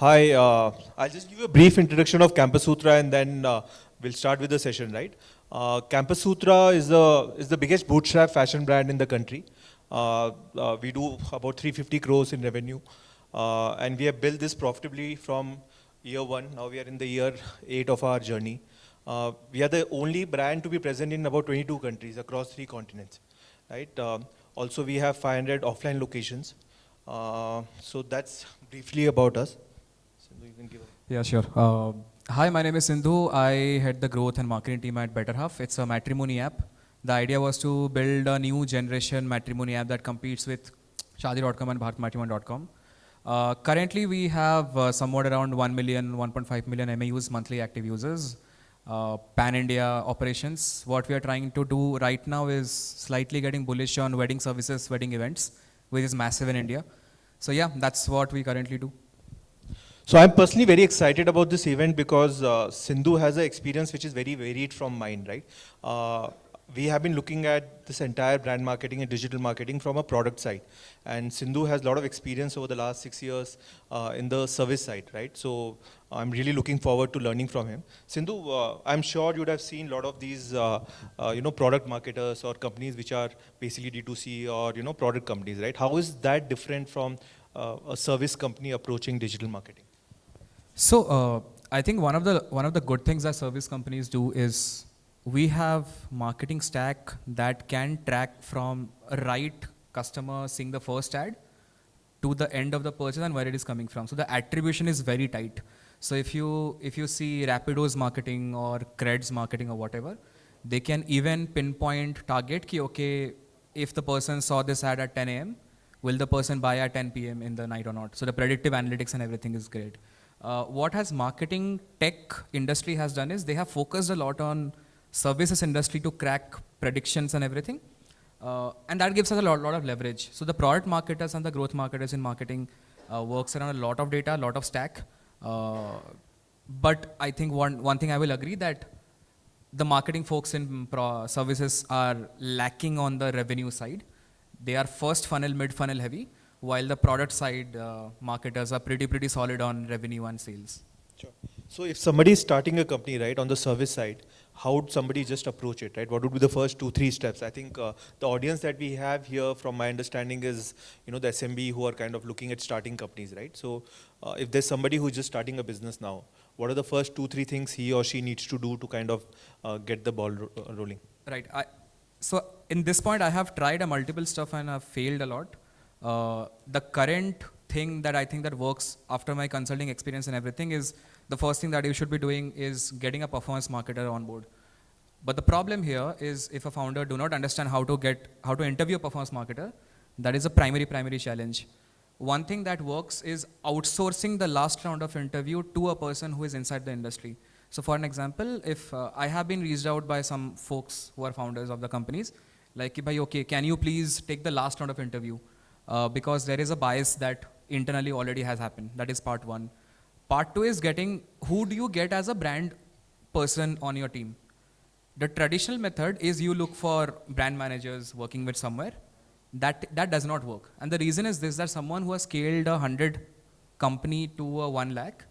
Hi, I'll just give you a brief introduction of 𝗕𝗲𝘃𝗃 and then we'll start with the session, right? 𝗕𝗲𝘃𝗃 is the biggest bootstrap fashion brand in the country. We do about 350 crores in revenue, and we have built this profitably from year one. Now we are in the year 8 of our journey. We are the only brand to be present in about 22 countries across 3 continents, right? Also, we have 500 offline locations. So that's briefly about us. Sindhu, you can give Yeah, sure. Hi, my name is Sindhu. I head the growth and marketing team at 𝗕𝗲𝗃. It's a matrimony app. The idea was to build a new generation matrimony app that competes with 𝗕𝗲𝘃𝗃 and bharatmatrimony.com. Currently, we have somewhat around 1 million, 1.5 million MAUs, monthly active users, pan-India operations. What we are trying to do right now is slightly getting bullish on wedding services, wedding events, which is massive in India. So yeah, that's what we currently do. So I'm personally very excited about this event because Sindhu has an experience which is very varied from mine, right? We have been looking at this entire brand marketing and digital marketing from a product side. And Sindhu has a lot of experience over the last 6 years in the service side, right? So I'm really looking forward to learning from him. Sindhu, I'm sure you'd have seen a lot of these product marketers or companies which are basically D2C or product companies, right? How is that different from a service company approaching digital marketing? So I think one of the good things that service companies do is we have marketing stack that can track from a right customer seeing the first ad to the end of the purchase and where it is coming from. So the attribution is very tight. So if you see Rapido's marketing or Cred's marketing or whatever, they can even pinpoint target ki okay, if the person saw this ad at 10 a.m., will the person buy at 10 p.m. in the night or not? So the predictive analytics and everything is great. What has marketing tech industry has done is they have focused a lot on services industry to crack predictions and everything. And that gives us a lot of leverage. So the product marketers and the growth marketers in marketing works around a lot of data, a lot of stack. But I think one thing I will agree that the marketing folks in services are lacking on the revenue side. They are first funnel, mid funnel heavy, while the product side marketers are pretty solid on revenue and sales. Sure. So if somebody is starting a company, right, on the service side, how would somebody just approach it, right? What would be the first 2-3 steps? I think the audience that we have here, from my understanding, is the SMB who are kind of looking at starting companies, right? So if there's somebody who's just starting a business now, what are the first 2-3 things he or she needs to do to kind of get the ball rolling? Right. So in this point, I have tried a multiple stuff and I've failed a lot. The current thing that I think that works after my consulting experience and everything is the first thing that you should be doing is getting a performance marketer on board. But the problem here is if a founder do not understand how to interview a performance marketer, that is a primary challenge. One thing that works is outsourcing the last round of interview to a person who is inside the industry. So for an example, if I have been reached out by some folks who are founders of the companies, like, okay, can you please take the last round of interview? Because there is a bias that internally already has happened. That is part one. Part two is getting, who do you get as a brand person on your team? The traditional method is you look for brand managers working with somewhere. That does not work. And the reason is this, that someone who has scaled 100 company to 1 lakh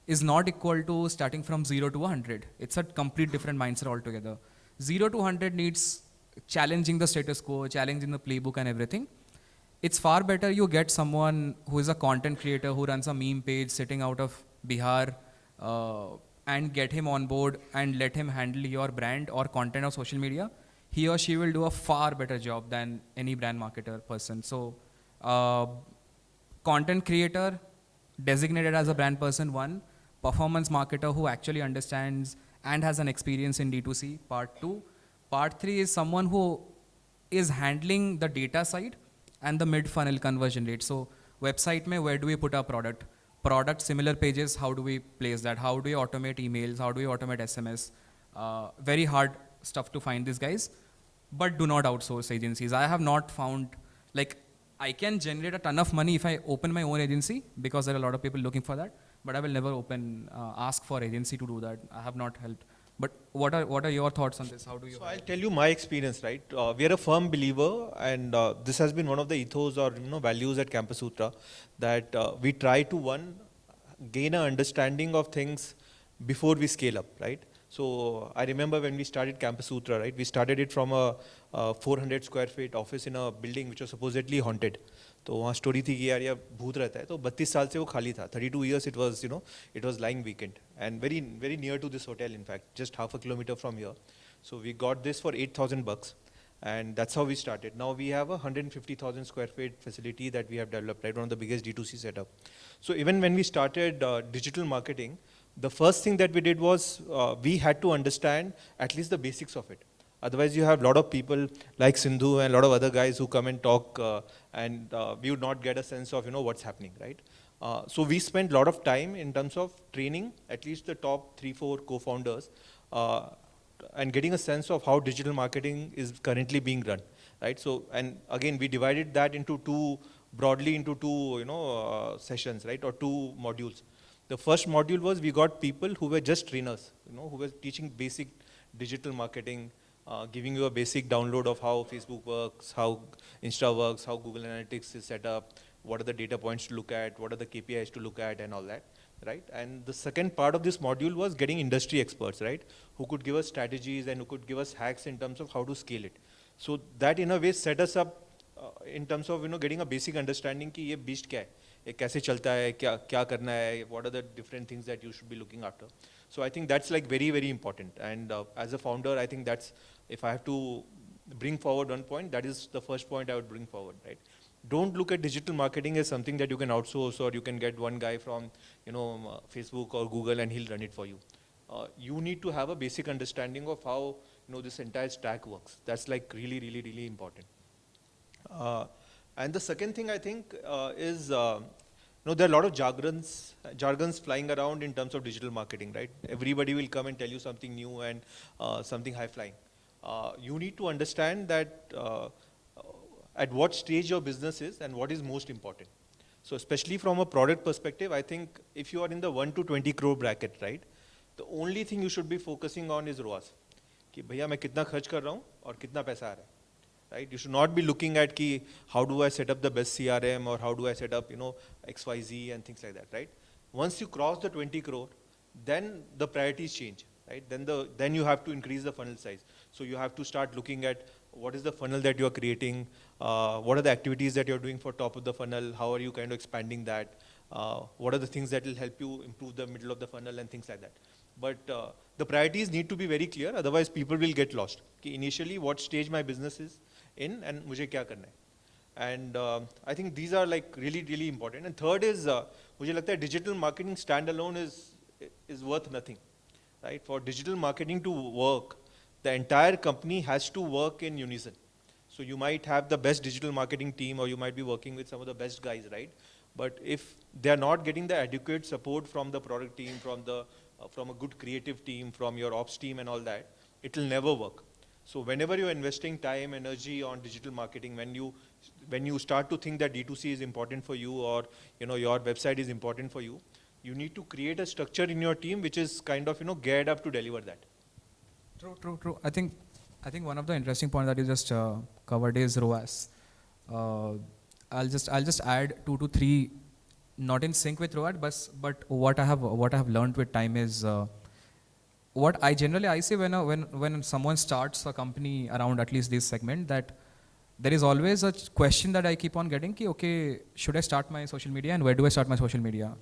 is not equal to starting from 0 to 100. It's a complete different mindset altogether. 0 to 100 needs challenging the status quo, challenging the playbook and everything. It's far better you get someone who is a content creator who runs a meme page sitting out of Bihar and get him on board and let him handle your brand or content or social media. He or she will do a far better job than any brand marketer person. So content creator designated as a brand person, one. Performance marketer who actually understands and has an experience in D2C, part two. Part three is someone who is handling the data side and the mid-funnel conversion rate. So website mein, where do we put our product? Product similar pages, how do we place that? How do we automate emails? How do we automate SMS? Very hard stuff to find these guys, but do not outsource agencies. I have not found, like, I can generate a ton of money if I open my own agency because there are a lot of people looking for that, but I will never ask for agency to do that. I have not helped. But what are your thoughts on this? How do you? So I'll tell you my experience, right? We are a firm believer, and this has been one of the ethos or values at 𝗕𝗲𝘃𝗃, that we try to gain an understanding of things before we scale up, right? So I remember when we started 𝗕𝗲𝗃𝗃, right? We started it from a 400 square feet office in a building which was supposedly haunted. तो वहाँ story थी कि यार ये भूत रहता है, तो 32 साल से वो खाली था. 32 years it was, it was lying vacant and very very near to this hotel, in fact, just half a kilometer from here. So we got this for $8,000, and that's how we started. Now we have a 150,000 square feet facility that we have developed, right, one of the biggest D2C setup. So even when we started digital marketing, the first thing that we did was we had to understand at least the basics of it. Otherwise, you have a lot of people like Sindhu and a lot of other guys who come and talk, and we would not get a sense of what's happening, right? So we spent a lot of time in terms of training at least the top 3-4 co-founders and getting a sense of how digital marketing is currently being run, right? So, and again, we divided that into broadly into two sessions, right, or two modules. The first module was we got people who were just trainers, who were teaching basic digital marketing, giving you a basic download of how Facebook works, how Insta works, how Google Analytics is set up, what are the data points to look at, what are the KPIs to look at and all that, right? And the second part of this module was getting industry experts, right, who could give us strategies and who could give us hacks in terms of how to scale it. So that in a way set us up in terms of getting a basic understanding कि ये beast क्या है, ये कैसे चलता है, क्या करना है, what are the different things that you should be looking after. So I think that's like very, very important. And as a founder, I think that's, if I have to bring forward one point, that is the first point I would bring forward, right? Don't look at digital marketing as something that you can outsource or you can get one guy from Facebook or Google and he'll run it for you. You need to have a basic understanding of how this entire stack works. That's like really, really, really important. And the second thing I think is, there are a lot of jargons flying around in terms of digital marketing, right? Everybody will come and tell you something new and something high flying. You need to understand that at what stage your business is and what is most important. So especially from a product perspective, I think if you are in the 1 to 20 crore bracket, right, the only thing you should be focusing on is ROAS. कि भैया मैं कितना खर्च कर रहा हूँ और कितना पैसा आ रहा है. Right? You should not be looking at ki, how do I set up the best CRM or how do I set up XYZ and things like that, right? Once you cross the 20 crore, then the priorities change, right? Then you have to increase the funnel size. So you have to start looking at what is the funnel that you are creating, what are the activities that you're doing for top of the funnel, how are you kind of expanding that, what are the things that will help you improve the middle of the funnel and things like that. But the priorities need to be very clear, otherwise people will get lost. Ki initially, what stage my business is in and मुझे क्या करना है. And I think these are like really, really important. And third is, मुझे लगता है digital marketing standalone is worth nothing, right? For digital marketing to work, the entire company has to work in unison. So you might have the best digital marketing team or you might be working with some of the best guys, right? But if they are not getting the adequate support from the product team, from a good creative team, from your ops team and all that, it will never work. So whenever you're investing time, energy on digital marketing, when you start to think that D2C is important for you or your website is important for you, you need to create a structure in your team which is kind of geared up to deliver that. True. I think one of the interesting points that you just covered is ROAS. I'll just add 2 to 3, not in sync with ROAS, but what I have learned with time is. What I generally say when someone starts a company around at least this segment, that there is always a question that I keep on getting, ki, okay, should I start my social media and where do I start my social media?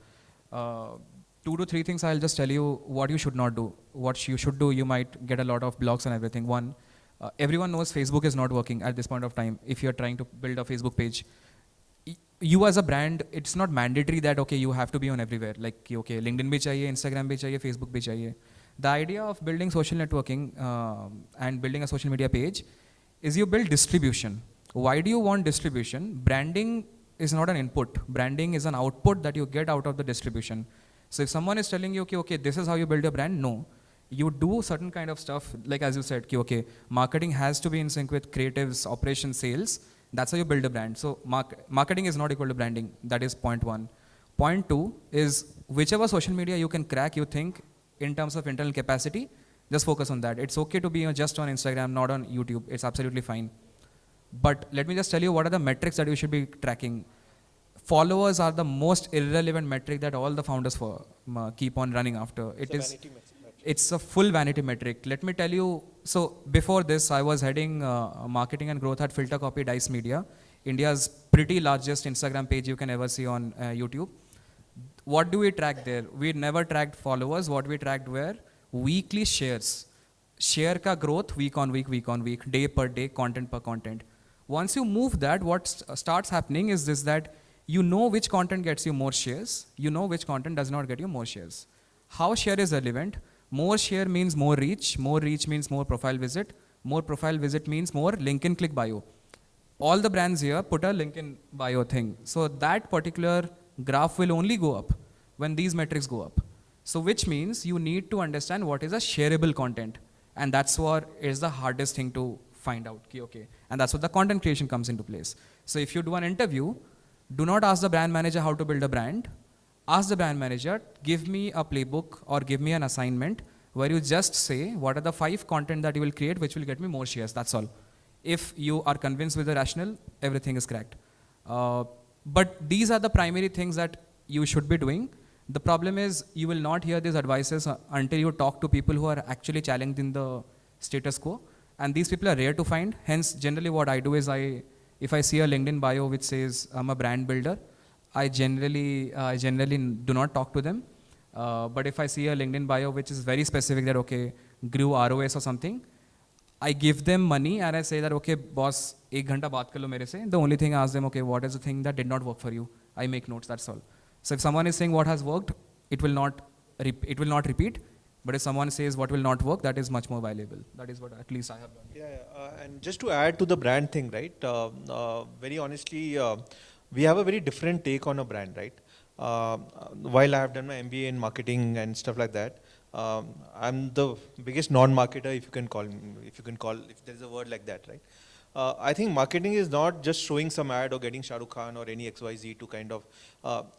2 to 3 things I'll just tell you what you should not do. What you should do, you might get a lot of blogs and everything. One, everyone knows Facebook is not working at this point of time. If you're trying to build a Facebook page, you as a brand, it's not mandatory that, okay, you have to be on everywhere. Like, okay, LinkedIn bhi chahiye, Instagram bhi chahiye, Facebook bhi chahiye. The idea of building social networking and building a social media page is you build distribution. Why do you want distribution? Branding is not an input. Branding is an output that you get out of the distribution. So if someone is telling you, okay, this is how you build a brand, no. You do certain kind of stuff, like as you said, okay, marketing has to be in sync with creatives, operations, sales. That's how you build a brand. So marketing is not equal to branding. That is point 1. Point 2 is whichever social media you can crack, you think, in terms of internal capacity, just focus on that. It's okay to be just on Instagram, not on YouTube. It's absolutely fine. But let me just tell you what are the metrics that you should be tracking. followers are the most irrelevant metric that all the founders keep on running after. It's a full vanity metric. Let me tell you, so before this, I was heading marketing and growth at 𝗕𝗲𝗃𝗍 Media, India's pretty largest Instagram page you can ever see on YouTube. What do we track there? We never tracked followers. What we tracked were weekly shares. Share ka growth week on week, day per day, content per content. Once you move that, what starts happening is this, that you know which content gets you more shares, you know which content does not get you more shares. How share is relevant? More share means more reach means more profile visit means more link in click bio. All the brands here put a link in bio thing. So that particular graph will only go up when these metrics go up. So which means you need to understand what is a shareable content. And that's what is the hardest thing to find out. Okay. And that's what the content creation comes into place. So if you do an interview, do not ask the brand manager how to build a brand. Ask the brand manager, give me a playbook or give me an assignment where you just say, what are the 5 content that you will create which will get me more shares, that's all. If you are convinced with the rationale, everything is cracked. But these are the primary things that you should be doing. The problem is you will not hear these advices until you talk to people who are actually challenging the status quo. And these people are rare to find. Hence, generally what I do is if I see a LinkedIn bio which says I'm a brand builder, I generally do not talk to them. But if I see a LinkedIn bio which is very specific that, okay, grew ROS or something, I give them money and I say that, okay, boss, 1 ghanta baat kar lo mere se. The only thing I ask them, okay, what is the thing that did not work for you? I make notes, that's all. So if someone is saying what has worked, it will not repeat. But if someone says what will not work, that is much more valuable. That is what at least I have done. Yeah, and just to add to the brand thing, right? Very honestly, we have a very different take on a brand, right? While I have done my MBA in marketing and stuff like that, I'm the biggest non-marketer, if there is a word like that, right? I think marketing is not just showing some ad or getting Shah Rukh Khan or any XYZ to kind of,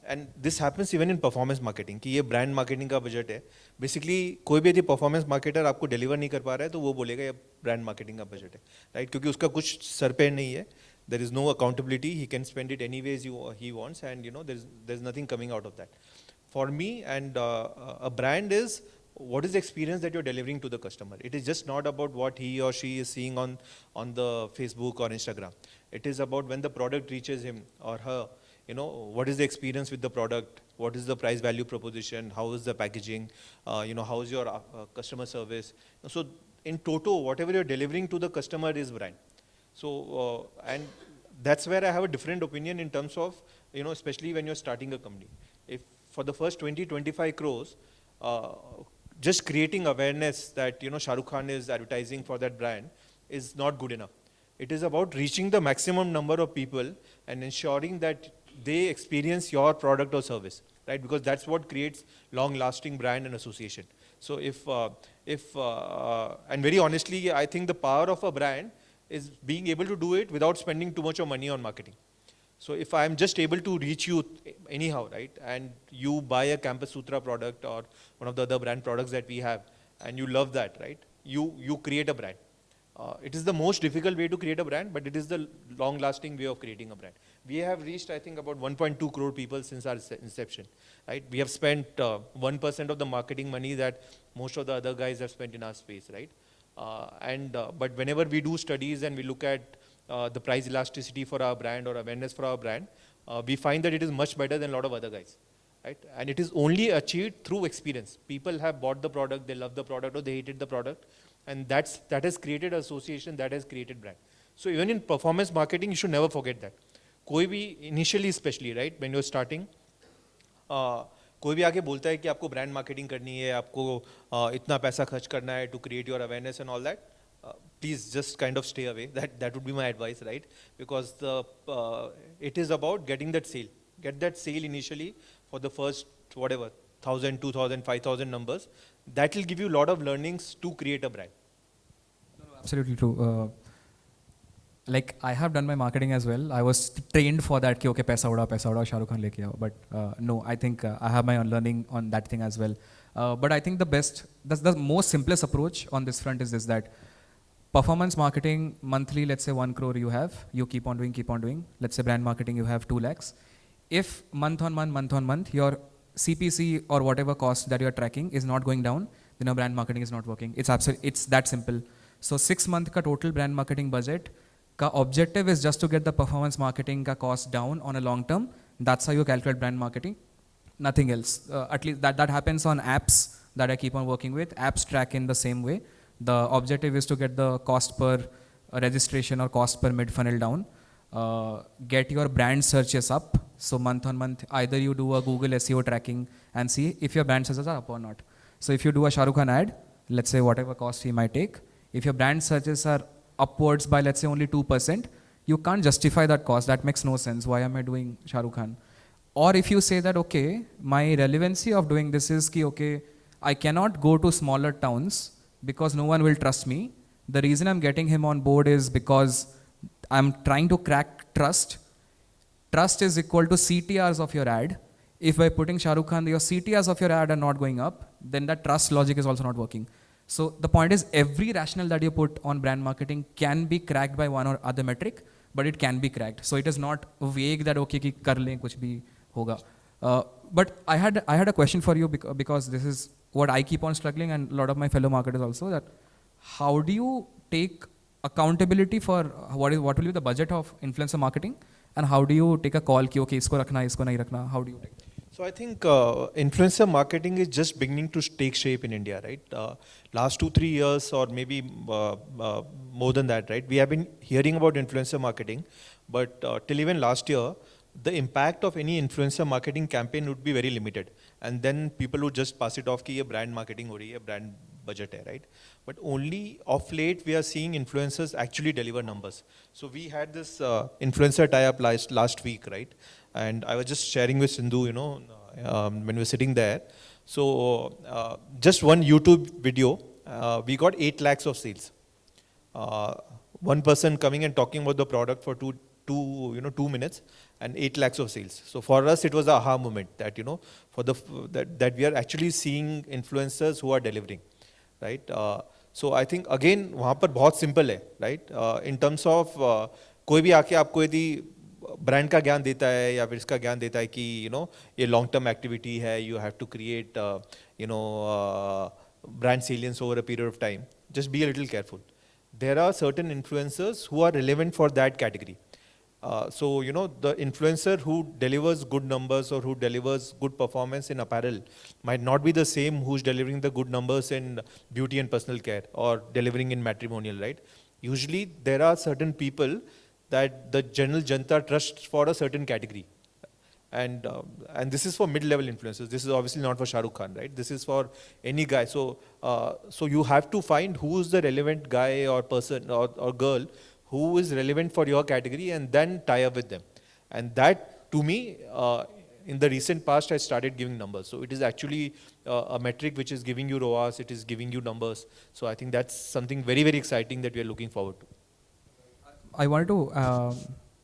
and this happens even in performance marketing, कि ये brand marketing का budget है. Basically, कोई भी यदि performance marketer आपको deliver नहीं कर पा रहा है, तो वो बोलेगा ये brand marketing का budget है, right? क्योंकि उसका कुछ सर पे नहीं है. There is no accountability. He can spend it any ways he wants, and there's nothing coming out of that. For me, and a brand is, what is the experience that you're delivering to the customer? It is just not about what he or she is seeing on the Facebook or Instagram. It is about when the product reaches him or her, what is the experience with the product? What is the price value proposition? How is the packaging? How is your customer service? So in toto, whatever you're delivering to the customer is brand. So, and that's where I have a different opinion in terms of, especially when you're starting a company. If for the first 20-25 crores, just creating awareness that Shah Rukh Khan is advertising for that brand is not good enough. It is about reaching the maximum number of people and ensuring that they experience your product or service, right? Because that's what creates long-lasting brand and association. So and very honestly, I think the power of a brand is being able to do it without spending too much of money on marketing. So if I'm just able to reach you anyhow, right, and you buy a Campus Sutra product or one of the other brand products that we have, and you love that, right, you create a brand. It is the most difficult way to create a brand, but it is the long-lasting way of creating a brand. We have reached, I think, about 1.2 crore people since our inception, right? We have spent 1% of the marketing money that most of the other guys have spent in our space, right? But whenever we do studies and we look at the price elasticity for our brand or awareness for our brand, we find that it is much better than a lot of other guys, right? And it is only achieved through experience. People have bought the product, they love the product, or they hated the product, and that has created association, that has created brand. So even in performance marketing, you should never forget that. कोई भी initially, especially, right, when you're starting, कोई भी आके बोलता है कि आपको brand marketing करनी है, आपको इतना पैसा खर्च करना है to create your awareness and all that, please just kind of stay away. That would be my advice, right? Because it is about getting that sale. Get that sale initially for the first, 1,000, 2,000, 5,000 numbers. That will give you a lot of learnings to create a brand. Absolutely true. Like I have done my marketing as well. I was trained for that. कि okay, पैसा उड़ा, Shah Rukh Khan लेके आओ. But no, I think I have my own learning on that thing as well. But I think the most simplest approach on this front is this, that performance marketing monthly, let's say 1 crore you keep on doing. Let's say brand marketing, you have 2 lakhs. if month on month, your CPC or whatever cost that you are tracking is not going down, then your brand marketing is not working. It's that simple. So 6 month ka total brand marketing budget ka objective is just to get the performance marketing ka cost down on a long term. That's how you calculate brand marketing. Nothing else. At least that happens on apps that I keep on working with. Apps track in the same way. The objective is to get the cost per registration or cost per mid funnel down. Get your brand searches up. So month on month, either you do a Google SEO tracking and see if your brand searches are up or not. So if you do a Shah Rukh Khan ad, let's say whatever cost he might take, if your brand searches are upwards by let's say only 2%, you can't justify that cost. That makes no sense. Why am I doing Shah Rukh Khan? Or if you say that, okay, my relevancy of doing this is ki, okay, I cannot go to smaller towns because no one will trust me. The reason I'm getting him on board is because I'm trying to crack trust. Trust is equal to CTRs of your ad. If by putting Shah Rukh Khan, your CTRs of your ad are not going up, then that trust logic is also not working. So the point is every rationale that you put on brand marketing can be cracked by one or other metric, but it can be cracked. So it is not vague that okay, ki kar le, kuch bhi hoga. But I had a question for you because this is what I keep on struggling and a lot of my fellow marketers also, that how do you take accountability for what will be the budget of influencer marketing, and how do you take a call ki okay, isko rakhna, isko nahi rakhna? How do you take it? So I think influencer marketing is just beginning to take shape in India, right? Last 2-3 years or maybe more than that, right? We have been hearing about influencer marketing, but till even last year, the impact of any influencer marketing campaign would be very limited. And then people would just pass it off ki ye brand marketing ho rahi hai, brand budget hai, right? But only of late we are seeing influencers actually deliver numbers. So we had this influencer tie-up last week, right? And I was just sharing with Sindhu, when we were sitting there. So just one YouTube video, we got 8 lakhs of sales. One person coming and talking about the product for 2 minutes and 8 lakhs of sales. So for us, it was a aha moment that, that we are actually seeing influencers who are delivering, right? So I think again, वहाँ पर बहुत simple है, right? In terms of कोई भी आके आपको यदि brand का ज्ञान देता है या फिर इसका ज्ञान देता है कि ये लॉन्ग टर्म एक्टिविटी है, you have to create brand salience over a period of time, just be a little careful. There are certain influencers who are relevant for that category. So the influencer who delivers good numbers or who delivers good performance in apparel might not be the same who's delivering the good numbers in beauty and personal care or delivering in matrimonial, right? Usually there are certain people that the general janta trusts for a certain category. And this is for mid-level influencers. This is obviously not for Shah Rukh Khan, right? This is for any guy. So you have to find who is the relevant guy or person or girl who is relevant for your category and then tie up with them. And that, to me, in the recent past has started giving numbers. So it is actually a metric which is giving you ROAS, it is giving you numbers. So I think that's something very, very exciting that we are looking forward to. I wanted to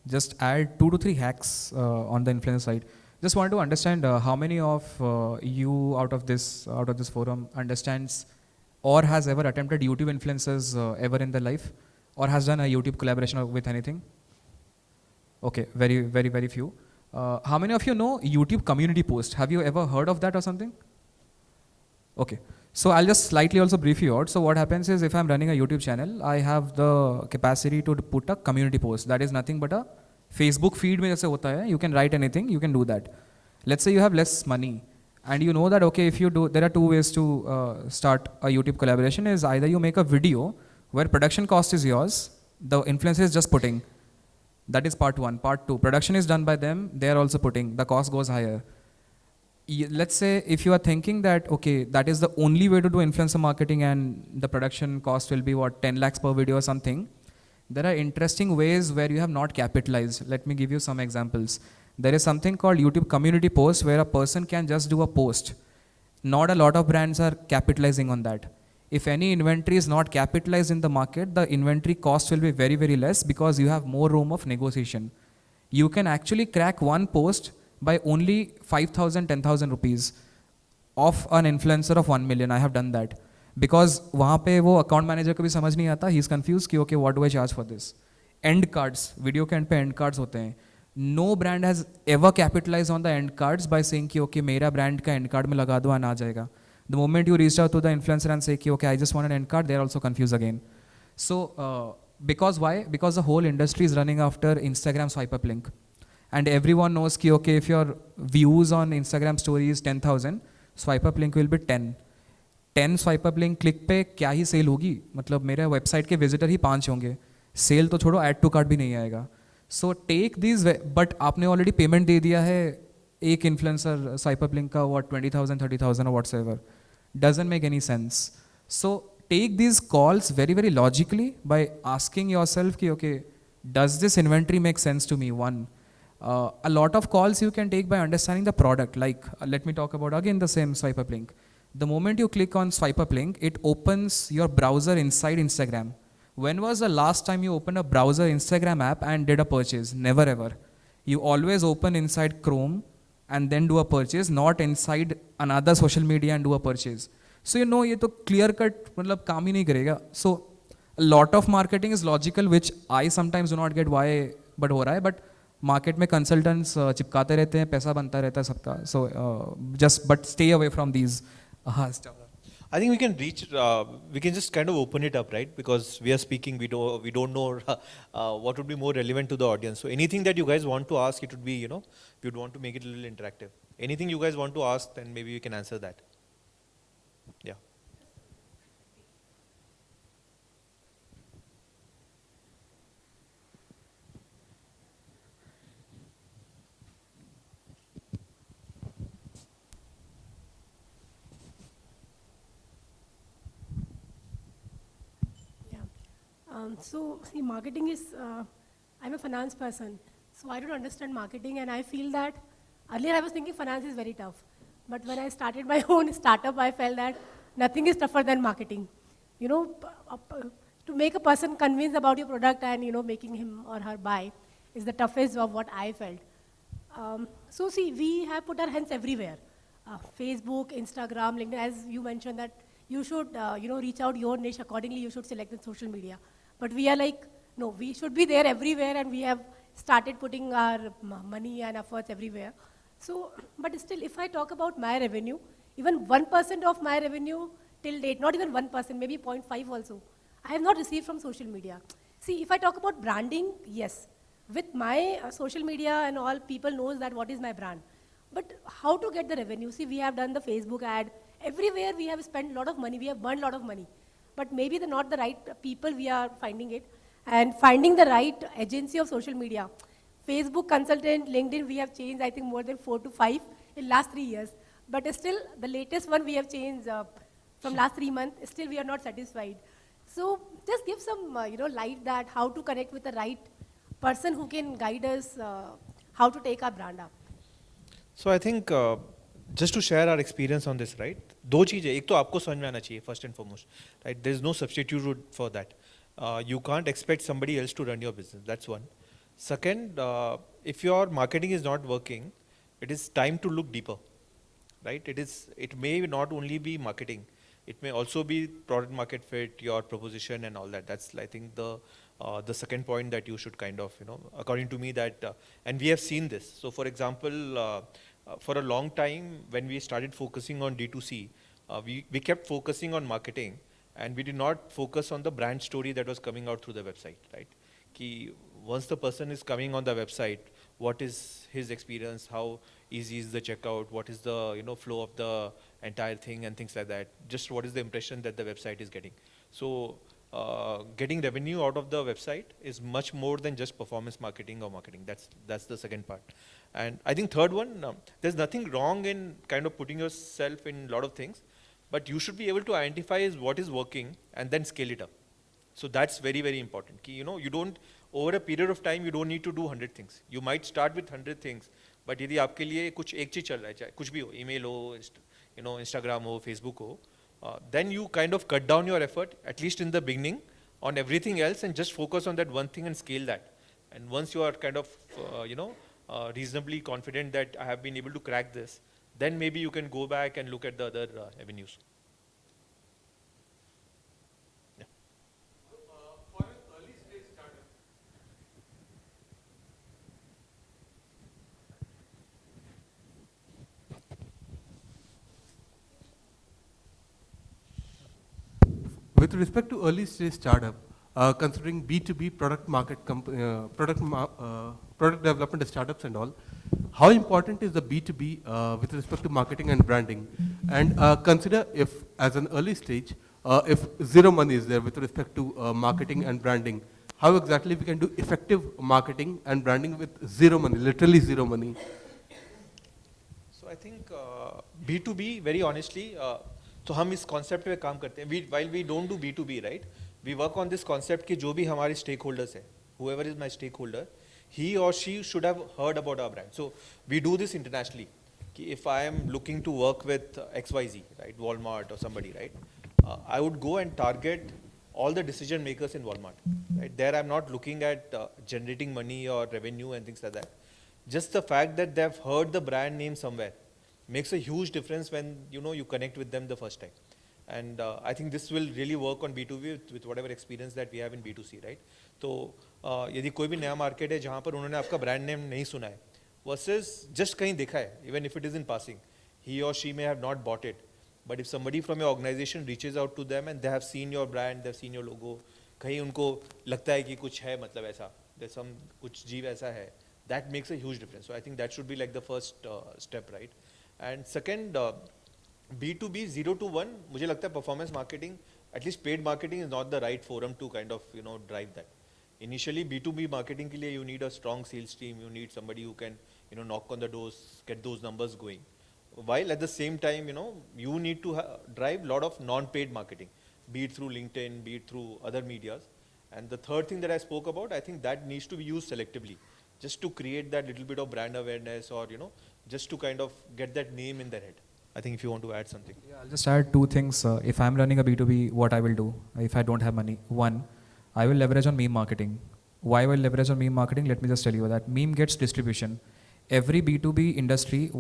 just add 2 to 3 hacks on the influencer side. Just wanted to understand how many of you out of this forum understands or has ever attempted YouTube influencers ever in their life, or has done a YouTube collaboration with anything? Okay, very, very, very few. How many of you know YouTube community post? Have you ever heard of that or something? Okay. So I'll just slightly also brief you out. So what happens is, if I'm running a YouTube channel, I have the capacity to put a community post. That is nothing but a Facebook feed mein jaise hota hai. You can write anything, you can do that. Let's say you have less money and you know that, okay, if you do, there are 2 ways to start a YouTube collaboration. Is either you make a video where production cost is yours, the influencer is just putting. That is part 1. Part 2, production is done by them, they are also putting, the cost goes higher. Let's say if you are thinking that, okay, that is the only way to do influencer marketing and the production cost will be what, 10 lakhs per video or something. There are interesting ways where you have not capitalized. Let me give you some examples. There is something called YouTube community post where a person can just do a post. Not a lot of brands are capitalizing on that. If any inventory is not capitalized in the market, the inventory cost will be very, very less because you have more room of negotiation. You can actually crack one post by only 5,000, 10,000 rupees of an influencer of 1 million. I have done that. Because वहाँ पे वो account manager को भी समझ नहीं आता, he is confused कि okay, what do I charge for this? End cards, video के end पे end cards होते हैं. No brand has ever capitalized on the end cards by saying कि okay मेरा brand का end card में लगा दो and आ जाएगा. The moment you reach out to the influencer and say कि okay I just want an end card, they are also confused again. So because why? Because the whole industry is running after Instagram swipe up link, and everyone knows कि okay if your views on Instagram story is 10,000, swipe up link will be 10. 10 swipe up link click पे क्या ही cell होगी, मतलब मेरे website के visitor ही 5 होंगे, cell तो छोड़ो ऐड टू कार्ट भी नहीं आएगा. सो टेक दीज, बट आपने ऑलरेडी पेमेंट दे दिया है एक इन्फ्लुएंसर स्वाइप अप लिंक का, व्हाट 20,000 30,000 और whatsoever, doesn't make any sense. So take these calls very very logically by asking yourself ki, okay does this inventory make sense to me. One, a lot of calls you can take by understanding the product, like let me talk about again the same swipe up link. The moment you click on swipe up link, it opens your browser inside Instagram. When was the last time you opened a browser Instagram app and did a purchase? Never ever. You always open inside Chrome and then do a purchase, not inside another social media and do a purchase. So you know ये तो clear cut मतलब काम ही नहीं करेगा. So a lot of marketing is logical, which I sometimes do not get why but हो रहा है, but market में consultants चिपकाते रहते हैं, पैसा बनता रहता है सबका. So just but stay away from these stuff. I think we can reach, we can just kind of open it up, right? Because we are speaking, we don't know what would be more relevant to the audience. So anything that you guys want to ask, it would be, you know, we would want to make it a little interactive. Anything you guys want to ask, then maybe we can answer that. Yeah. So see, marketing is, I'm a finance person, so I don't understand marketing, and I feel that earlier I was thinking finance is very tough. But when I started my own startup, I felt that nothing is tougher than marketing. You know, to make a person convinced about your product and, you know, making him or her buy is the toughest job what I felt. So see, we have put our hands everywhere. Facebook, Instagram, LinkedIn, as you mentioned that you should, you know, reach out your niche accordingly, you should select the social media. But we are like, no, we should be there everywhere, and we have started putting our money and efforts everywhere. So, but still, if I talk about my revenue, even 1% of my revenue till date, not even 1%, maybe 0.5 also, I have not received from social media. See, if I talk about branding, yes, with my social media and all, people knows that what is my brand. But how to get the revenue? See, we have done the Facebook ad. Everywhere we have spent a lot of money, we have burned a lot of money. But maybe not the right people we are finding it. And finding the right agency of social media. Facebook consultant, LinkedIn, we have changed, I think, more than 4 to 5 in last 3 years. But still, the latest one we have changed from last 3 months, still we are not satisfied. So just give some, you know, light that how to connect with the right person who can guide us, how to take our brand up. So I think just to share our experience on this, right? दो चीजें, एक तो आपको समझ में आना चाहिए first and foremost, right? There is no substitute for that. You can't expect somebody else to run your business. That's one. Second, if your marketing is not working, it is time to look deeper, right? It may not only be marketing. It may also be product market fit, your proposition and all that. That's, I think, the second point that you should kind of, you know, according to me that, and we have seen this. So for example, for a long time, when we started focusing on D2C, we kept focusing on marketing, and we did not focus on the brand story that was coming out through the website, right? Ki once the person is coming on the website, what is his experience, how easy is the checkout, what is the, you know, flow of the entire thing and things like that. Just what is the impression that the website is getting. So getting revenue out of the website is much more than just performance marketing or marketing. That's the second part. And I think third one, there's nothing wrong in kind of putting yourself in a lot of things, but you should be able to identify is what is working and then scale it up. So that's very, very important. Ki, you know, you don't, over a period of time, you don't need to do 100 things. You might start with 100 things, but यदि आपके लिए कुछ एक चीज चल रहा है, चाहे कुछ भी हो, email हो, you know, Instagram हो, Facebook हो, then you kind of cut down your effort, at least in the beginning, on everything else and just focus on that one thing and scale that. And once you are kind of, you know, reasonably confident that I have been able to crack this, then maybe you can go back and look at the other avenues. Yeah. For an early stage startup, with respect to early stage startup, considering B2B product development startups and all, how important is the B2B with respect to marketing and branding? And consider if, as an early stage, if zero money is there with respect to marketing and branding, how exactly we can do effective marketing and branding with zero money, literally zero money? So I think B2B, very honestly, तो हम इस concept पे काम करते हैं. While we don't do B2B, right? We work on this concept कि जो भी हमारे stakeholders हैं, whoever is my stakeholder, he or she should have heard about our brand. So we do this internationally. कि if I am looking to work with XYZ, right, Walmart or somebody, right, I would go and target all the decision makers in Walmart. Right? There I'm not looking at generating money or revenue and things like that. Just the fact that they've heard the brand name somewhere makes a huge difference when you connect with them the first time. And I think this will really work on B2B with whatever experience that we have in B2C, right? तो यदि कोई भी नया market है जहाँ पर उन्होंने आपका ब्रांड नेम नहीं सुना है versus just कहीं देखा है, even if it is in passing, he or she may have not bought it. But if somebody from your organization reaches out to them and they have seen your brand, they've seen your logo, कहीं उनको लगता है कि कुछ है मतलब ऐसा, there's some कुछ जीव ऐसा है, that makes a huge difference. So I think that should be like the first step, right? And second, B2B 0 to 1, मुझे लगता है performance marketing, at least paid marketing is not the right forum to kind of drive that. Initially B2B marketing के लिए you need a strong sales team, you need somebody who can knock on the doors, get those numbers going. While at the same time, you need to drive a lot of non-paid marketing, be it through LinkedIn, be it through other medias. And the third thing that I spoke about, I think that needs to be used selectively, just to create that little bit of brand awareness or, just to kind of get that name in their head. I think if you want to add something. Yeah, I'll just add two things. If I'm running a B2B, what I will do if I don't have money. One, I will leverage on meme marketing. Why will I leverage on meme marketing? Let me just tell you that meme gets distribution. Every B2B industry,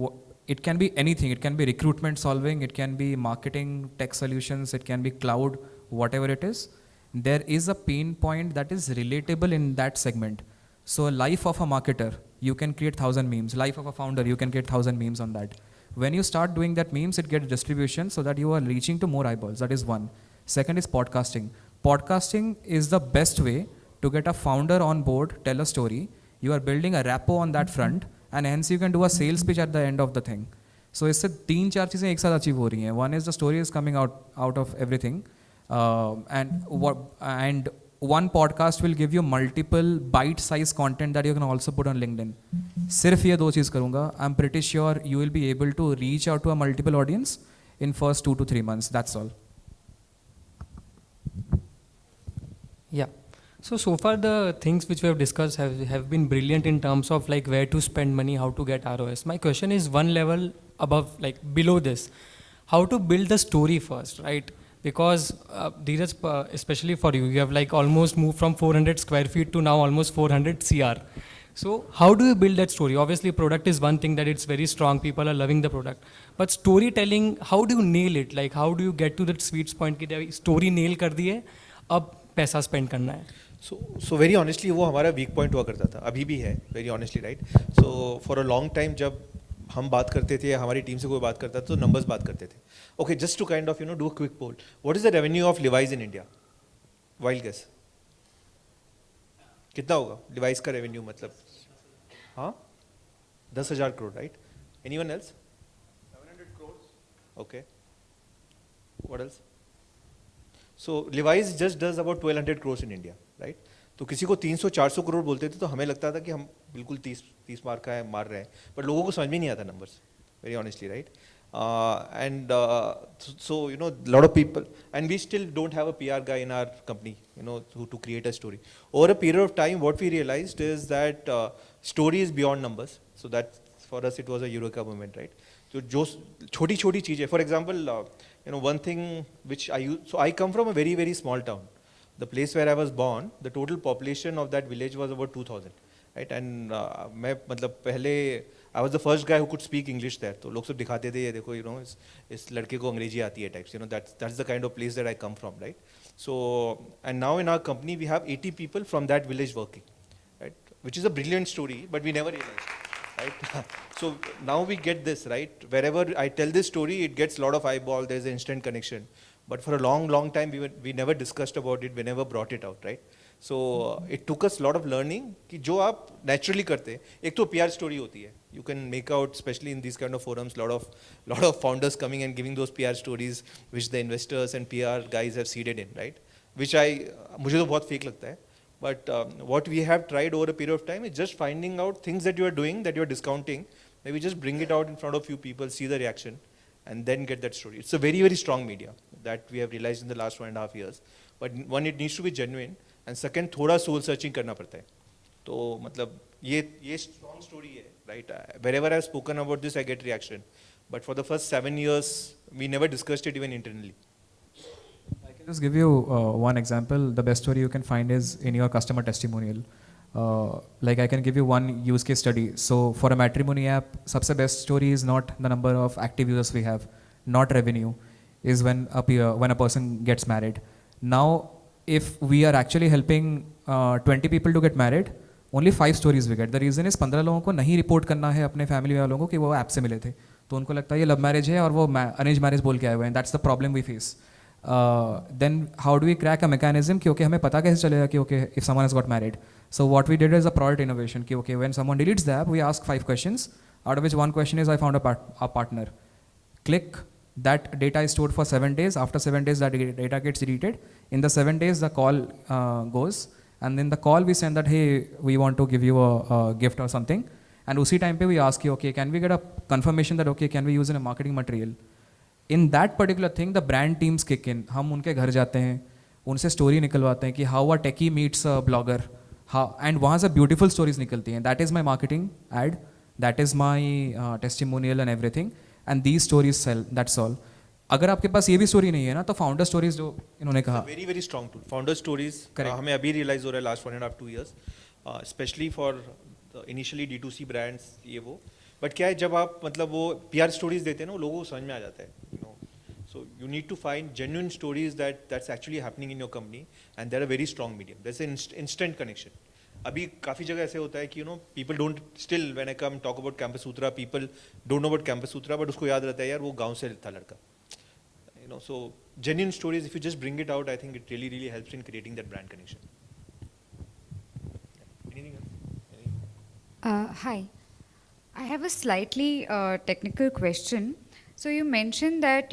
it can be anything. It can be recruitment solving, it can be marketing, tech solutions, it can be cloud, whatever it is. There is a pain point that is relatable in that segment. So life of a marketer, you can create 1,000 memes. Life of a founder, you can create 1,000 memes on that. When you start doing that memes, it gets distribution so that you are reaching to more eyeballs. That is one. Second is podcasting. Podcasting is the best way to get a founder on board, tell a story. You are building a rapport on that front, and hence you can do a sales pitch at the end of the thing. So इससे 3-4 चीजें एक साथ achieve हो रही हैं. One is the story is coming out of everything, and one podcast will give you multiple bite-sized content that you can also put on LinkedIn. सिर्फ ये 2 चीज़ करूँगा. I'm pretty sure you will be able to reach out to a multiple audience in first 2 to 3 months. That's all. Yeah. So far the things which we have discussed have been brilliant in terms of like where to spend money, how to get ROS. My question is one level above, like below this, how to build the story first, right? Because Dhiraj, especially for you, you have like almost moved from 400 square feet to now almost 400 CR. So how do you build that story? Obviously product is one thing that it's very strong, people are loving the product. But storytelling, how do you nail it? Like how do you get to that sweet spot कि story nail कर दी है, अब पैसा spend करना है? So very honestly, वो हमारा weak point हुआ करता था, अभी भी है, very honestly, right? So for a long time जब हम बात करते थे, हमारी टीम से कोई बात करता था, तो numbers बात करते थे. Okay, just to kind of do a quick poll. What is the revenue of Levi's in India? Wild guess. कितना होगा Levi's का revenue मतलब? हाँ? 10,000 crore, right? Anyone else? 700 crores. Okay. What else? So Levi's just does about 1,200 crores in India, right? तो किसी को 300-400 करोड़ बोलते थे तो हमें लगता था कि हम बिल्कुल 30 मार रहे हैं, but लोगों को समझ में नहीं आता numbers, very honestly, right? So lot of people, and we still don't have a PR guy in our company, to create a story. Over a period of time, what we realized is that story is beyond numbers. So that for us it was a eureka moment, right? So जो छोटी चीज़ें, for example, one thing which I use, so I come from a very, very small town. The place where I was born, the total population of that village was about 2,000, right? And मैं मतलब पहले I was the first guy who could speak English there. तो लोग सब दिखाते थे ये देखो इस लड़के को अंग्रेजी आती है types. That's the kind of place that I come from, right? So and now in our company we have 80 people from that village working, right? Which is a brilliant story, but we never realized. Right? So now we get this, right? Wherever I tell this story, it gets a lot of eyeball, there's an instant connection. but for a long time we never discussed about it, we never brought it out, right? So it took us a lot of learning कि जो आप naturally करते हैं, एक तो PR story होती है, you can make out, especially in these kind of forums, lot of founders coming and giving those PR stories which the investors and PR guys have seeded in, right? Which मुझे तो बहुत fake लगता है. But what we have tried over a period of time is just finding out things that you are doing, that you are discounting, maybe just bring it out in front of few people, see the reaction, and then get that story. It's a very strong media that we have realized in the last 1.5 years. But one, it needs to be genuine, and second, थोड़ा soul searching करना पड़ता है. तो मतलब ये strong story है, right? Wherever I've spoken about this, I get reaction. But for the first 7 years, we never discussed it even internally. I can just give you one example. The best story you can find is in your customer testimonial. Like I can give you one use case study. So for a matrimony app, सबसे best story is not the number of active users we have, not revenue, is when a person gets married. Now, if we are actually helping 20 people to get married, only 5 stories we get. The reason is 15 लोगों को नहीं report करना है अपने family वालों को कि वो ऐप से मिले थे. तो उनको लगता है ये love marriage है और वो arranged marriage बोल के आए हुए हैं. That's the problem we face. Then how do we crack a mechanism कि okay हमें पता कैसे चलेगा कि okay if someone has got married. So what we did is a product innovation कि okay when someone deletes the app, we ask 5 questions, out of which one question is I found a partner. Click. That data is stored for 7 days. After 7 days, that data gets deleted. In the 7 days, the call goes, and in the call we send that hey, we want to give you a gift or something. And उसी time पे we ask you, okay, can we get a confirmation that okay, can we use in a marketing material? In that particular thing, the brand teams kick in. हम उनके घर जाते हैं, उनसे story निकलवाते हैं कि how a techie meets a blogger, and वहाँ से beautiful stories निकलती हैं. That is my marketing ad. That is my testimonial and everything. And these stories sell. That's all. अगर आपके पास ये भी story नहीं है ना, तो founder stories जो इन्होंने कहा. Very strong tool. Founder stories. हमें अभी realize हो रहा है last 1.5-2 years, especially for the initially D2C brands ये वो. But क्या है जब आप मतलब वो PR stories देते हैं ना, लोगों को समझ में आ जाता है. You know. So you need to find genuine stories that's actually happening in your company, and they're a very strong medium. There's an instant connection. अभी काफ़ी जगह ऐसे होता है कि people don't still when I come talk about Campus Sutra, people don't know about Campus Sutra, but उसको याद रहता है यार वो गांव से था लड़का. So genuine stories, if you just bring it out, I think it really helps in creating that brand connection. Anything else? Hi, I have a slightly technical question. So you mentioned that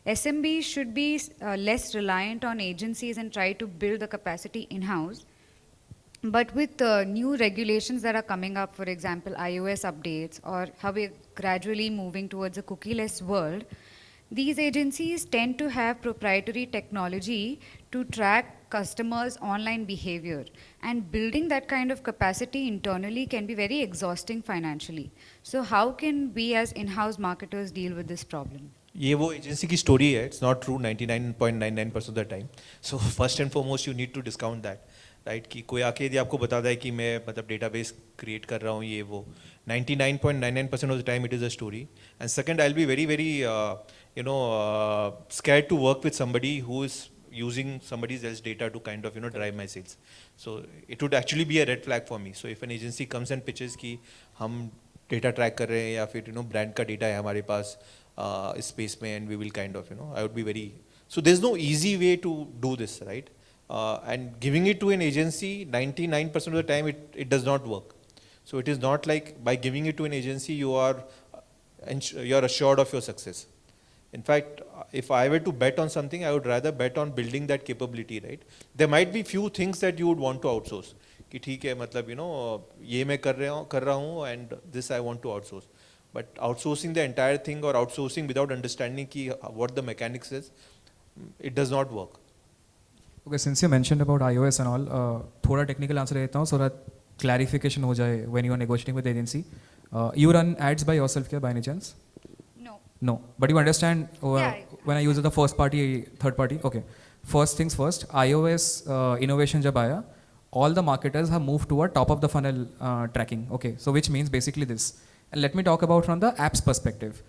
SMBs should be less reliant on agencies and try to build the capacity in-house. But with new regulations that are coming up, for example, iOS updates, or how we're gradually moving towards a cookie-less world, these agencies tend to have proprietary technology to track customers' online behavior. And building that kind of capacity internally can be very exhausting financially. So how can we as in-house marketers deal with this problem? ये वो agency की story है. It's not true 99.99% of the time. So first and foremost you need to discount that, right? कि कोई आके यदि आपको बताता है कि मैं मतलब डेटाबेस क्रिएट कर रहा हूँ ये वो, 99.99% of the time it is a story. And second, I will be very scared to work with somebody who is using somebody else's data to kind of drive my sales. So it would actually be a red flag for me. So if an agency comes and pitches कि हम data track कर रहे हैं या फिर brand का data है हमारे पास इस स्पेस में, and we will kind of I would be very, so there's no easy way to do this, right? And giving it to an agency 99% of the time it does not work. So it is not like by giving it to an agency you are assured of your success. In fact, if I were to bet on something, I would rather bet on building that capability, right? There might be few things that you would want to outsource. कि ठीक है मतलब ये मैं कर रहा हूँ and this I want to outsource. But outsourcing the entire thing or outsourcing without understanding what the mechanics is, it does not work. Okay, since you mentioned about iOS and all, थोड़ा technical answer देता हूँ so that clarification हो जाए when you are negotiating with the agency. You run ads by yourself क्या by any chance? No, but you understand when I use the first party, third party. Okay, first things first. iOS innovation जब आया, all the marketers have moved toward top of the funnel tracking. Okay, so which means basically this. And let me talk about from the apps perspective.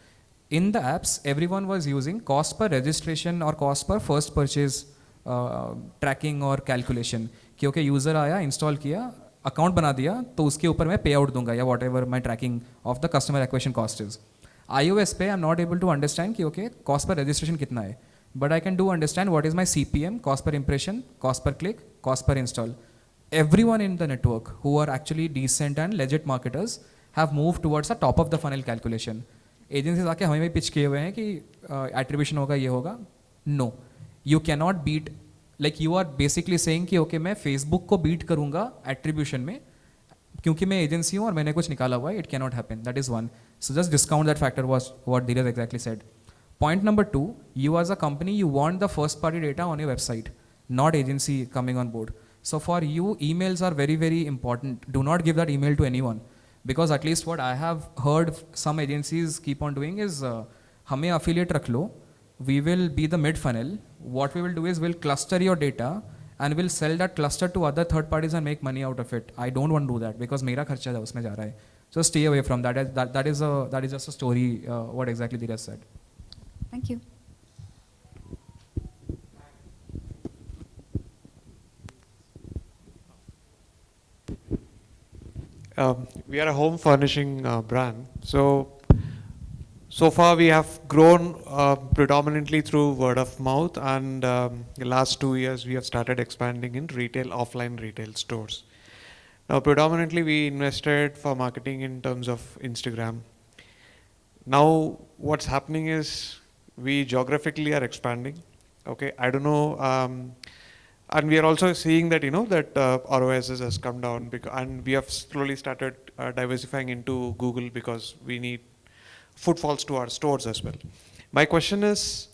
In the apps, everyone was using cost per registration or cost per first purchase tracking or calculation. कि okay, user आया, install किया, account बना दिया, तो उसके ऊपर मैं payout दूंगा या whatever my tracking of the customer acquisition cost is. iOS पे I'm not able to understand कि okay cost per registration कितना है, but I can do understand what is my CPM, cost per impression, cost per click, cost per install. Everyone in the network who are actually decent and legit marketers have moved towards the top of the funnel calculation. Agencies आके हमें भी pitch किए हुए हैं कि attribution होगा ये होगा. No, you cannot beat. Like you are basically saying कि okay मैं Facebook को beat करूँगा attribution में क्योंकि मैं एजेंसी हूँ और मैंने कुछ निकाला हुआ है. It cannot happen. That is one. So just discount that factor was what Dhiraj exactly said. Point number 2, you as a company, you want the first party data on your website, not agency coming on board. So for you, emails are very, very important. Do not give that email to anyone. Because at least what I have heard some agencies keep on doing is, हमें affiliate रख लो, we will be the mid funnel. What we will do is we'll cluster your data and we'll sell that cluster to other third parties and make money out of it. I don't want to do that because मेरा खर्चा उसमें जा रहा है. So stay away from that. That is just a story. What exactly Dhiraj said. Thank you. We are a home furnishing brand. So far we have grown predominantly through word of mouth, and the last 2 years we have started expanding in retail, offline retail stores. Now predominantly we invested for marketing in terms of Instagram. Now what's happening is we geographically are expanding. Okay, I don't know, and we are also seeing that that ROS has come down, and we have slowly started diversifying into Google because we need footfalls to our stores as well. My question is,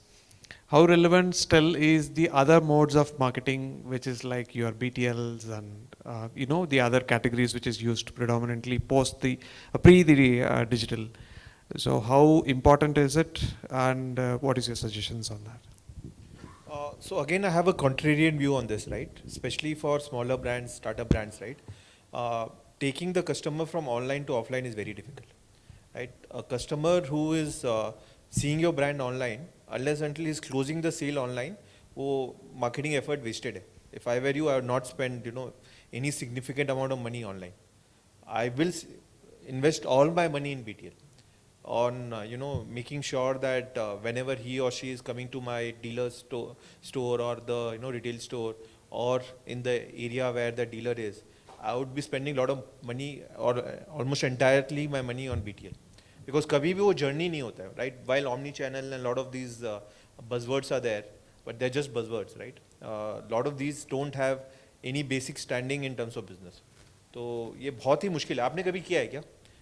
how relevant still is the other modes of marketing, which is like your BTLs and the other categories which is used predominantly post the digital. So how important is it, and what is your suggestions on that? So again, I have a contrarian view on this, right? Especially for smaller brands, startup brands, right? Taking the customer from online to offline is very difficult, right? A customer who is seeing your brand online, unless until he's closing the sale online, वो marketing effort wasted है. If I were you, I would not spend any significant amount of money online. I will invest all my money in BTL. On making sure that whenever he or she is coming to my dealer's store or the retail store or in the area where the dealer is, I would be spending a lot of money or almost entirely my money on BTL, because कभी भी वो journey नहीं होता है, right? While omni-channel and a lot of these buzzwords are there, but they're just buzzwords, right? A lot of these don't have any basic standing in terms of business. तो ये बहुत ही मुश्किल है. आपने कभी किया है क्या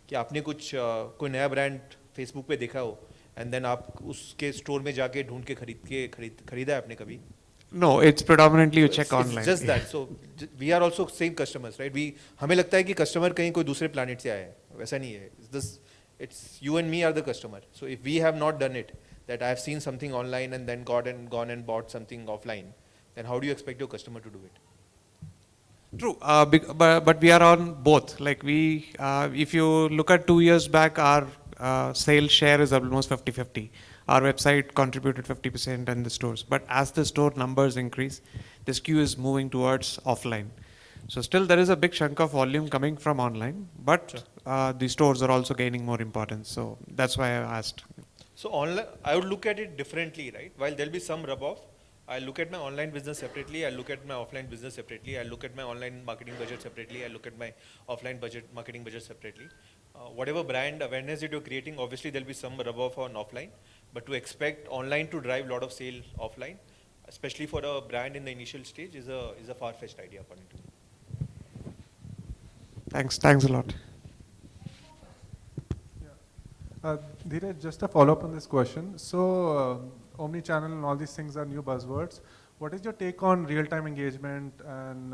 कि आपने कोई नया ब्रांड फेसबुक पे देखा हो एंड देन आप उसके स्टोर में जाके ढूंढ के खरीदा है आपने कभी? No, it's predominantly you check online. It's just that. So we are also same customers, right? हमें लगता है कि कस्टमर कहीं कोई दूसरे प्लैनेट से आया है, वैसा नहीं है. It's you and me are the customer. So if we have not done it, that I have seen something online and then gone and bought something offline, then how do you expect your customer to do it? True, but we are on both. Like if you look at 2 years back, our sales share is almost 50-50. Our website contributed 50% and the stores. But as the store numbers increase, the skew is moving towards offline. So still there is a big chunk of volume coming from online, but sure, the stores are also gaining more importance. So that's why I asked. So online, I would look at it differently, right? While there'll be some rub-off, I look at my online business separately, I look at my offline business separately, I look at my online marketing budget separately, I look at my offline marketing budget separately. Whatever brand awareness that you're creating, obviously there'll be some rub-off on offline, but to expect online to drive a lot of sale offline, especially for a brand in the initial stage, is a far-fetched idea according to me. Thanks a lot. Dhiraj, just a follow-up on this question. So, omni-channel and all these things are new buzzwords. What is your take on real-time engagement and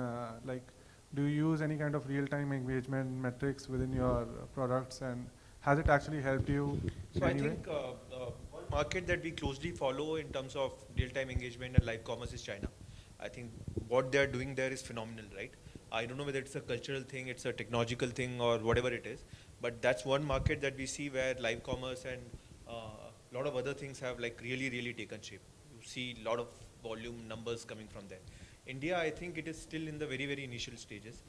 do you use any kind of real-time engagement metrics within your products, and has it actually helped you? So I think one market that we closely follow in terms of real-time engagement and live commerce is China. I think what they're doing there is phenomenal, right? I don't know whether it's a cultural thing, it's a technological thing, or whatever it is, but that's one market that we see where live commerce and a lot of other things have really taken shape. You see a lot of volume numbers coming from there. India, I think it is still in the very initial stages.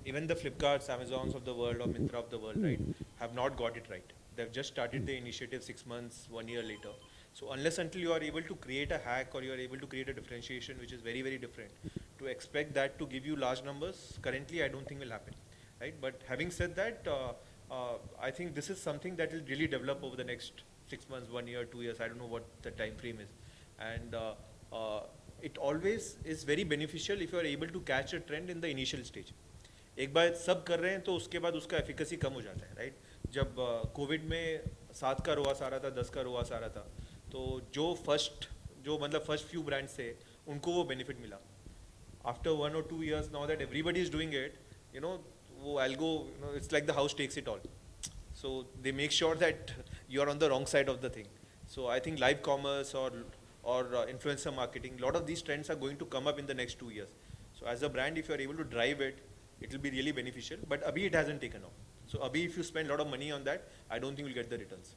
Even the Flipkarts, Amazons of the world or Myntra of the world, right, have not got it right. They've just started the initiative 6 months, 1 year later. So unless until you are able to create a hack or you are able to create a differentiation which is very, very different, to expect that to give you large numbers, currently I don't think will happen, right? But having said that, I think this is something that will really develop over the next 6 months, 1 year, 2 years, I don't know what the time frame is. And it always is very beneficial if you are able to catch a trend in the initial stage. एक बार सब कर रहे हैं तो उसके बाद उसका efficacy कम हो जाता है, राइट? जब कोविड में 7 का रोआस आ रहा था, 10 का रोआस आ रहा था, तो जो फर्स्ट फ्यू ब्रांड्स थे उनको वो बेनिफिट मिला. After 1 or 2 years, now that everybody is doing it, वो algo, it's like the house takes it all. So they make sure that you are on the wrong side of the thing. So I think live commerce or influencer marketing, a lot of these trends are going to come up in the next 2 years. So as a brand, if you are able to drive it, it will be really beneficial. But abhi it hasn't taken off. So abhi if you spend a lot of money on that, I don't think you'll get the returns.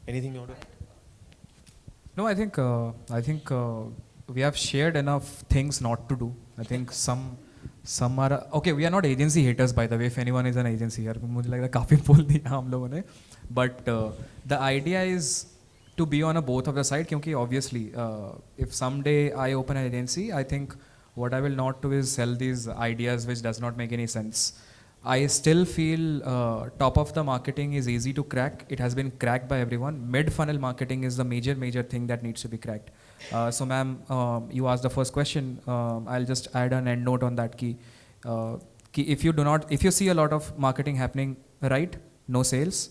Anything you want to? No, I think we have shared enough things not to do. I think some are okay. We are not agency haters, by the way. If anyone is an agency here, मुझे लग रहा है काफी बोल दिया हम लोगों ने. But the idea is to be on a both of the side. क्योंकि obviously, if someday I open an agency, I think what I will not do is sell these ideas which does not make any sense. I still feel top of the marketing is easy to crack. It has been cracked by everyone. Mid-funnel marketing is the major thing that needs to be cracked. So ma'am, you asked the first question. I'll just add an end note on that ki if you see a lot of marketing happening, right, no sales,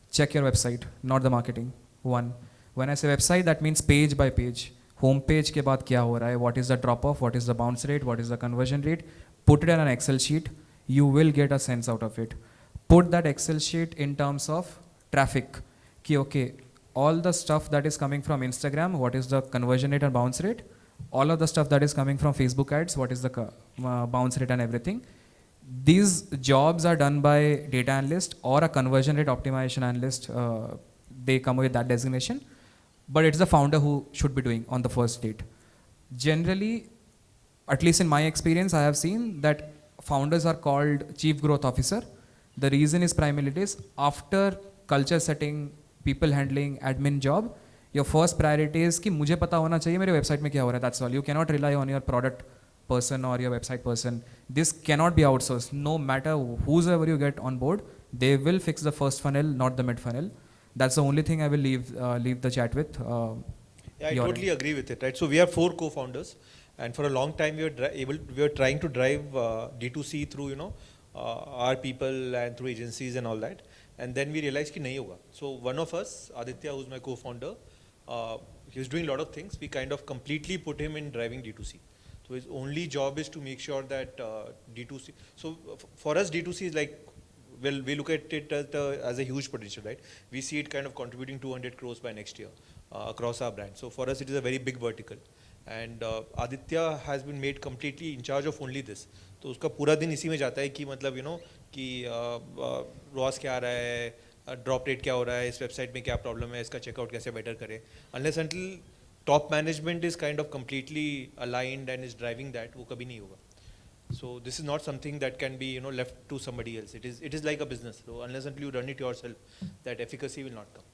check your website, not the marketing. One, when I say website, that means page by page. Home page ke baad kya ho raha hai, what is the drop off, what is the bounce rate, what is the conversion rate. Put it on an Excel sheet. You will get a sense out of it. Put that Excel sheet in terms of traffic. Ki okay, all the stuff that is coming from Instagram, what is the conversion rate and bounce rate? All of the stuff that is coming from Facebook ads, what is the bounce rate and everything? These jobs are done by data analyst or a conversion rate optimization analyst. They come with that designation. But it's the founder who should be doing on the first date. Generally, at least in my experience, I have seen that founders are called chief growth officer. The reason is primarily this: after culture setting, people handling, admin job, your first priority is कि मुझे पता होना चाहिए मेरे website में क्या हो रहा है. That's all. You cannot rely on your product person or your website person. This cannot be outsourced. No matter whoever you get on board, they will fix the first funnel, not the mid funnel. That's the only thing I will leave the chat with. Yeah, I totally agree with it. Right. So we are 4 co-founders. And for a long time, we were trying to drive D2C through, our people and through agencies and all that. And then we realized कि नहीं होगा. So one of us, Aditya, who's my co-founder, he was doing a lot of things. We kind of completely put him in driving D2C. So his only job is to make sure that D2C. So for us, D2C is like, well, we look at it as a huge potential, right? We see it kind of contributing 200 crores by next year across our brand. So for us, it is a very big vertical. And Aditya has been made completely in charge of only this. तो उसका पूरा दिन इसी में जाता है कि मतलब कि ROAS क्या आ रहा है, ड्रॉप रेट क्या हो रहा है, इस वेबसाइट में क्या प्रॉब्लम है, इसका चेकआउट कैसे बेटर करें. Unless until top management is kind of completely aligned and is driving that, वो कभी नहीं होगा. So this is not something that can be left to somebody else. It is like a business. So unless until you run it yourself, that efficacy will not come.